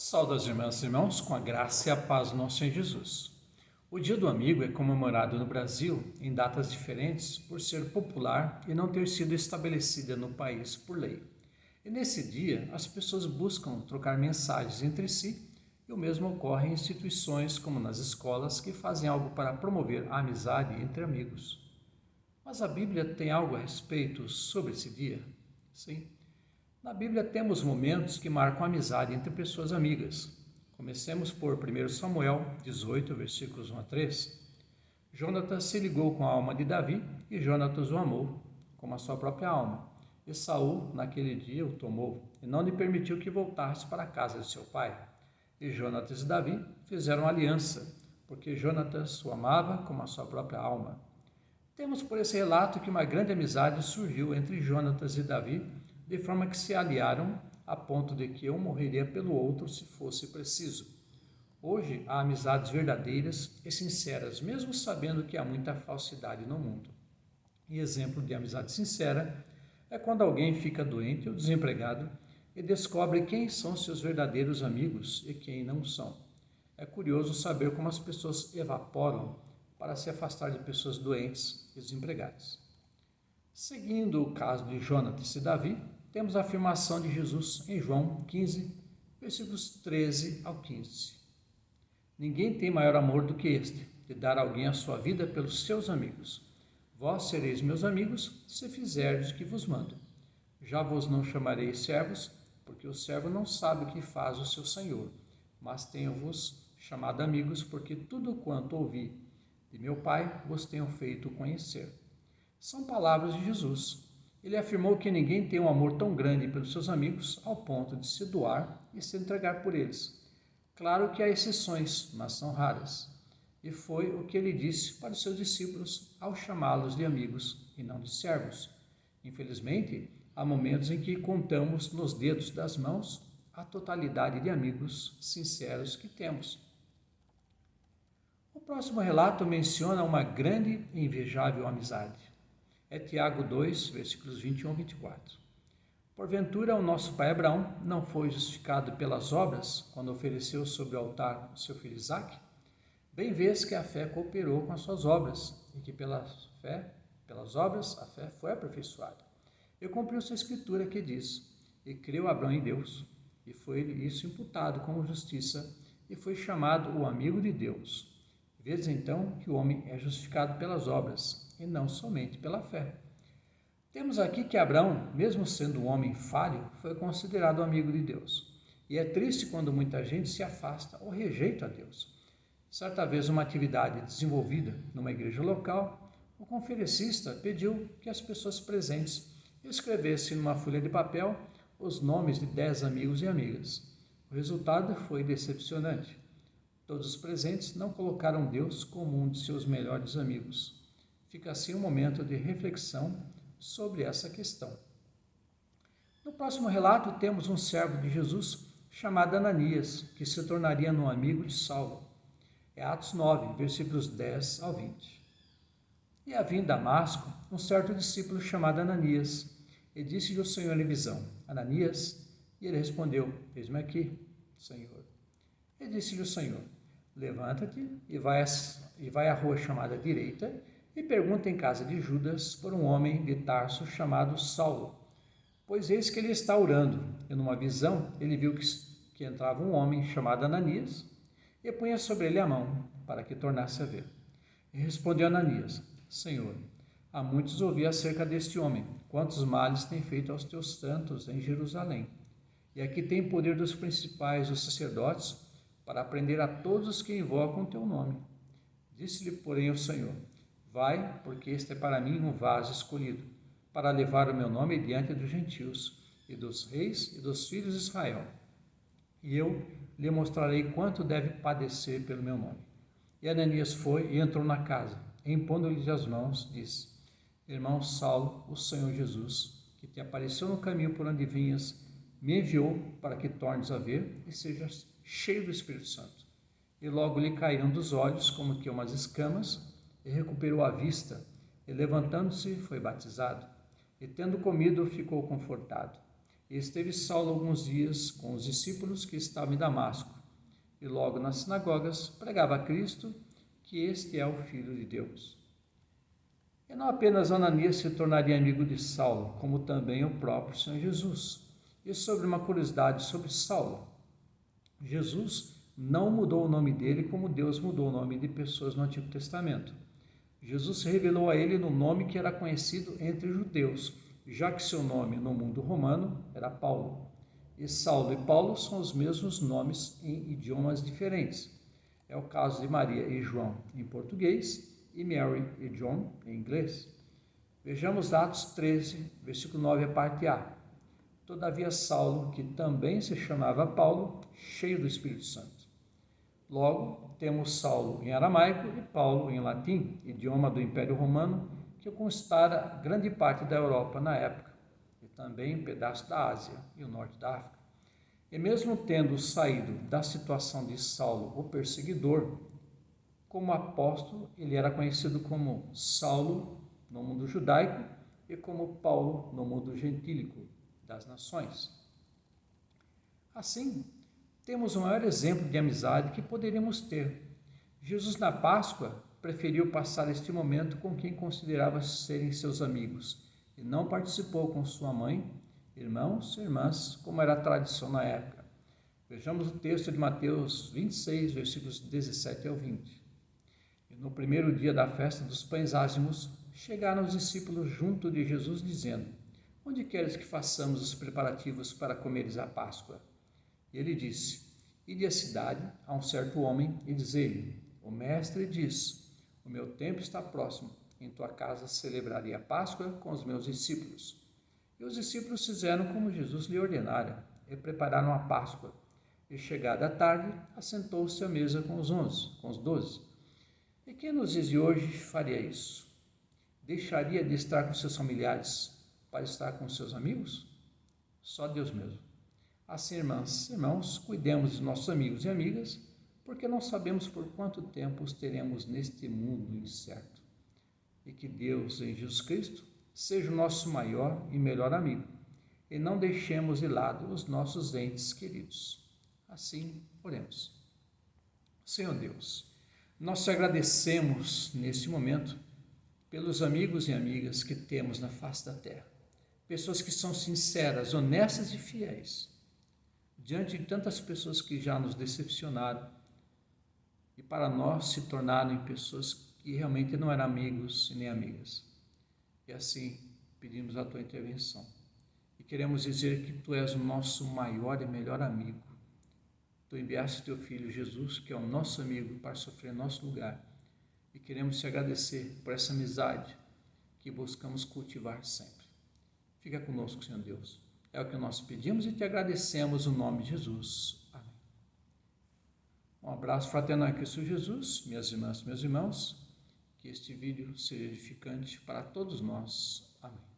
Saúde as irmãs e irmãos, com a graça e a paz do nosso Senhor Jesus. O Dia do Amigo é comemorado no Brasil em datas diferentes por ser popular e não ter sido estabelecida no país por lei. E nesse dia, as pessoas buscam trocar mensagens entre si e o mesmo ocorre em instituições como nas escolas que fazem algo para promover a amizade entre amigos. Mas a Bíblia tem algo a respeito sobre esse dia? Sim. Na Bíblia temos momentos que marcam a amizade entre pessoas amigas. Comecemos por 1 Samuel 18, versículos 1 a 3. Jonatas se ligou com a alma de Davi e Jonatas o amou, como a sua própria alma. E Saul, naquele dia, o tomou e não lhe permitiu que voltasse para a casa de seu pai. E Jonatas e Davi fizeram aliança, porque Jonatas o amava como a sua própria alma. Temos por esse relato que uma grande amizade surgiu entre Jonatas e Davi, de forma que se aliaram a ponto de que um morreria pelo outro se fosse preciso. Hoje há amizades verdadeiras e sinceras, mesmo sabendo que há muita falsidade no mundo. E exemplo de amizade sincera é quando alguém fica doente ou desempregado e descobre quem são seus verdadeiros amigos e quem não são. É curioso saber como as pessoas evaporam para se afastar de pessoas doentes e desempregadas. Seguindo o caso de Jonatas e Davi, temos a afirmação de Jesus em João 15, versículos 13 ao 15. Ninguém tem maior amor do que este, de dar a alguém a sua vida pelos seus amigos. Vós sereis meus amigos, se fizerdes o que vos mando. Já vos não chamarei servos, porque o servo não sabe o que faz o seu senhor, mas tenho-vos chamado amigos, porque tudo quanto ouvi de meu Pai vos tenho feito conhecer. São palavras de Jesus. Ele afirmou que ninguém tem um amor tão grande pelos seus amigos ao ponto de se doar e se entregar por eles. Claro que há exceções, mas são raras. E foi o que ele disse para os seus discípulos ao chamá-los de amigos e não de servos. Infelizmente, há momentos em que contamos nos dedos das mãos a totalidade de amigos sinceros que temos. O próximo relato menciona uma grande e invejável amizade. É Tiago 2, versículos 21 a 24. Porventura, o nosso pai Abraão não foi justificado pelas obras quando ofereceu sobre o altar o seu filho Isaque? Bem vês que a fé cooperou com as suas obras e que pelas obras, a fé foi aperfeiçoada. E cumpriu-se a escritura que diz: E creu Abraão em Deus, e foi isso imputado como justiça, e foi chamado o amigo de Deus. Vês então que o homem é justificado pelas obras, e não somente pela fé. Temos aqui que Abraão, mesmo sendo um homem falho, foi considerado amigo de Deus. E é triste quando muita gente se afasta ou rejeita a Deus. Certa vez, uma atividade desenvolvida numa igreja local, o conferencista pediu que as pessoas presentes escrevessem numa folha de papel os nomes de 10 amigos e amigas. O resultado foi decepcionante. Todos os presentes não colocaram Deus como um de seus melhores amigos. Fica assim um momento de reflexão sobre essa questão. No próximo relato temos um servo de Jesus chamado Ananias, que se tornaria um amigo de Saulo. É Atos 9, versículos 10 ao 20. E havia em Damasco um certo discípulo chamado Ananias, e disse-lhe o Senhor em visão: Ananias? E ele respondeu: Eis-me aqui, Senhor. E disse-lhe o Senhor: Levanta-te e vai à rua chamada direita e pergunta em casa de Judas por um homem de Tarso chamado Saulo, pois eis que ele está orando. E numa visão ele viu que entrava um homem chamado Ananias e punha sobre ele a mão para que tornasse a ver. E respondeu Ananias: Senhor, há muitos ouvi acerca deste homem, quantos males tem feito aos teus santos em Jerusalém. E aqui tem poder dos principais, os sacerdotes, para prender a todos os que invocam o teu nome. Disse-lhe, porém, o Senhor: Vai, porque este é para mim um vaso escolhido, para levar o meu nome diante dos gentios, e dos reis e dos filhos de Israel. E eu lhe mostrarei quanto deve padecer pelo meu nome. E Ananias foi e entrou na casa, e impondo-lhe as mãos, disse: Irmão Saulo, o Senhor Jesus, que te apareceu no caminho por onde vinhas, me enviou para que tornes a ver e sejas cheio do Espírito Santo. E logo lhe caíram dos olhos como que umas escamas, e recuperou a vista, e levantando-se foi batizado, e tendo comido ficou confortado. E esteve Saulo alguns dias com os discípulos que estavam em Damasco, e logo nas sinagogas pregava a Cristo, que este é o Filho de Deus. E não apenas Ananias se tornaria amigo de Saulo, como também o próprio Senhor Jesus. E sobre uma curiosidade sobre Saulo, Jesus não mudou o nome dele como Deus mudou o nome de pessoas no Antigo Testamento. Jesus se revelou a ele no nome que era conhecido entre os judeus, já que seu nome no mundo romano era Paulo. E Saulo e Paulo são os mesmos nomes em idiomas diferentes. É o caso de Maria e João em português e Mary e John em inglês. Vejamos Atos 13, versículo 9, a parte A. Todavia Saulo, que também se chamava Paulo, cheio do Espírito Santo. Logo, temos Saulo em aramaico e Paulo em latim, idioma do Império Romano, que conquistara grande parte da Europa na época, e também um pedaço da Ásia e o norte da África. E mesmo tendo saído da situação de Saulo, o perseguidor, como apóstolo, ele era conhecido como Saulo no mundo judaico e como Paulo no mundo gentílico das nações. Assim, temos o maior exemplo de amizade que poderíamos ter. Jesus, na Páscoa, preferiu passar este momento com quem considerava serem seus amigos e não participou com sua mãe, irmãos e irmãs, como era a tradição na época. Vejamos o texto de Mateus 26, versículos 17 ao 20. E no primeiro dia da festa dos pães ázimos, chegaram os discípulos junto de Jesus, dizendo: Onde queres que façamos os preparativos para comeres a Páscoa? E ele disse: Ide à cidade a um certo homem e dizei-lhe: O mestre diz: O meu tempo está próximo. Em tua casa celebrarei a Páscoa com os meus discípulos. E os discípulos fizeram como Jesus lhe ordenara, e prepararam a Páscoa. E chegada a tarde, assentou-se à mesa com os 12. E quem nos dias de hoje faria isso? Deixaria de estar com seus familiares para estar com seus amigos? Só Deus mesmo. Assim, irmãs e irmãos, cuidemos de nossos amigos e amigas, porque não sabemos por quanto tempo os teremos neste mundo incerto. E que Deus, em Jesus Cristo, seja o nosso maior e melhor amigo, e não deixemos de lado os nossos entes queridos. Assim, oremos. Senhor Deus, nós te agradecemos neste momento pelos amigos e amigas que temos na face da terra, pessoas que são sinceras, honestas e fiéis, diante de tantas pessoas que já nos decepcionaram e para nós se tornaram em pessoas que realmente não eram amigos e nem amigas. E assim pedimos a tua intervenção e queremos dizer que tu és o nosso maior e melhor amigo. Tu enviaste teu Filho Jesus, que é o nosso amigo, para sofrer em nosso lugar. E queremos te agradecer por essa amizade que buscamos cultivar sempre. Fica conosco, Senhor Deus. É o que nós pedimos e te agradecemos no nome de Jesus. Amém. Um abraço fraternal em Cristo Jesus, minhas irmãs e meus irmãos. Que este vídeo seja edificante para todos nós. Amém.